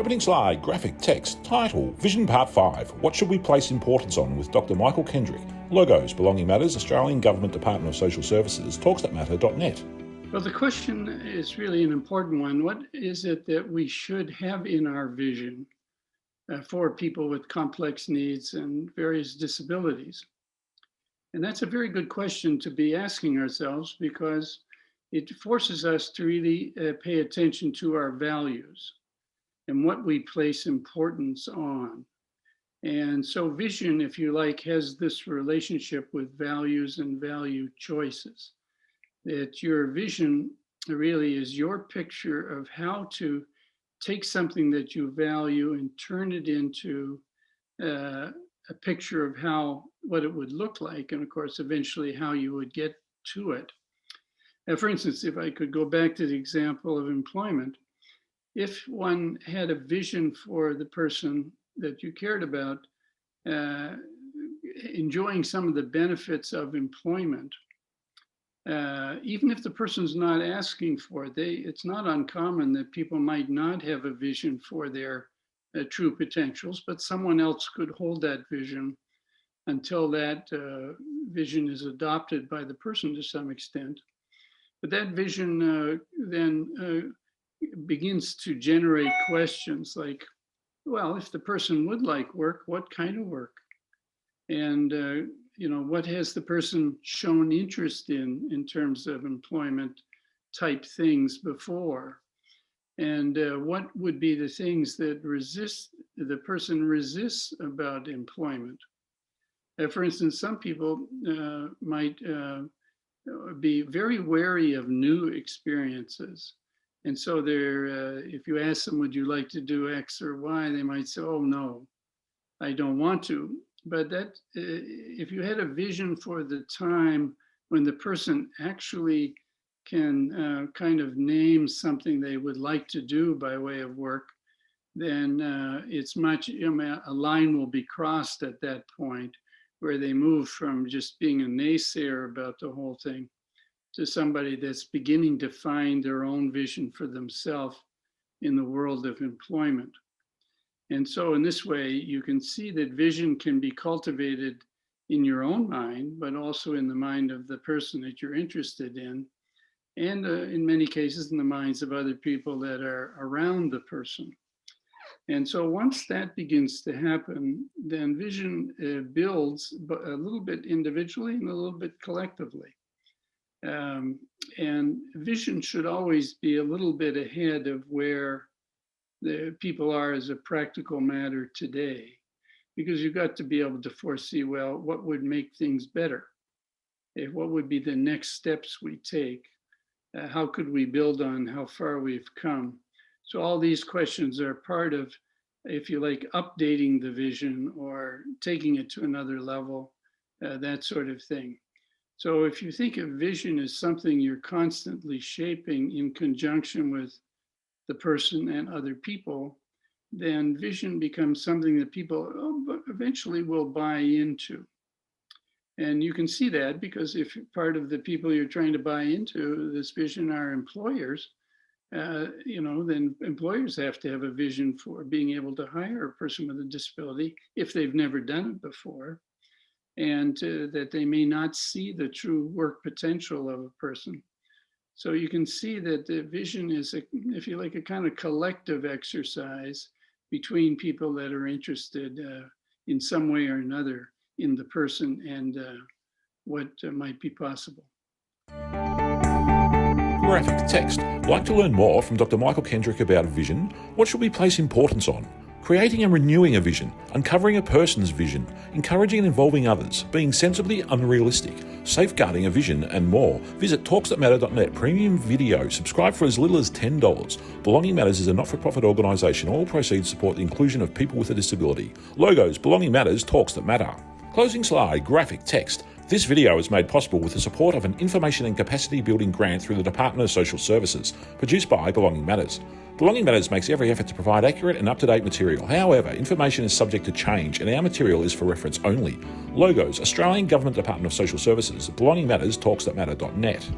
Opening slide, graphic text, title, Vision Part 5, What Should We Place Importance On with Dr. Michael Kendrick. Logos, Belonging Matters, Australian Government Department of Social Services, talksthatmatter.net. Well, the question is really an important one. What is it that we should have in our vision for people with complex needs and various disabilities? And that's a very good question to be asking ourselves, because it forces us to really pay attention to our values and what we place importance on. And so vision, if you like, has this relationship with values and value choices. That your vision really is your picture of how to take something that you value and turn it into a picture of what it would look like, and of course, eventually how you would get to it. For instance, if I could go back to the example of employment, if one had a vision for the person that you cared about, enjoying some of the benefits of employment, even if the person's not asking for it, it's not uncommon that people might not have a vision for their true potentials, but someone else could hold that vision until that vision is adopted by the person to some extent. But that vision then begins to generate questions like, well, if the person would like work, what kind of work? And what has the person shown interest in terms of employment type things before? And what would be the things that the person resists about employment? For instance, some people might be very wary of new experiences. And so if you ask them, would you like to do X or Y? They might say, oh, no, I don't want to. But that, if you had a vision for the time when the person actually can kind of name something they would like to do by way of work, then it's much, a line will be crossed at that point where they move from just being a naysayer about the whole thing to somebody that's beginning to find their own vision for themselves in the world of employment. And so in this way, you can see that vision can be cultivated in your own mind, but also in the mind of the person that you're interested in, and in many cases in the minds of other people that are around the person. And so once that begins to happen, then vision builds a little bit individually and a little bit collectively. And vision should always be a little bit ahead of where the people are as a practical matter today, because you've got to be able to foresee, well, what would make things better? What would be the next steps we take? How could we build on how far we've come? So all these questions are part of, if you like, updating the vision or taking it to another level, that sort of thing. So if you think of vision as something you're constantly shaping in conjunction with the person and other people, then vision becomes something that people eventually will buy into. And you can see that because if part of the people you're trying to buy into this vision are employers, then employers have to have a vision for being able to hire a person with a disability if they've never done it before, and that they may not see the true work potential of a person. So you can see that the vision is, if you like, a kind of collective exercise between people that are interested in some way or another in the person and what might be possible. Graphic text. Like to learn more from Dr. Michael Kendrick about vision? What should we place importance on? Creating and renewing a vision, uncovering a person's vision, encouraging and involving others, being sensibly unrealistic, safeguarding a vision, and more. Visit talksthatmatter.net. Premium video. Subscribe for as little as $10. Belonging Matters is a not-for-profit organisation. All proceeds support the inclusion of people with a disability. Logos, Belonging Matters, Talks That Matter. Closing slide, graphic text. This video is made possible with the support of an information and capacity building grant through the Department of Social Services, produced by Belonging Matters. Belonging Matters makes every effort to provide accurate and up-to-date material. However, information is subject to change and our material is for reference only. Logos, Australian Government Department of Social Services, Belonging Matters, talksthatmatter.net.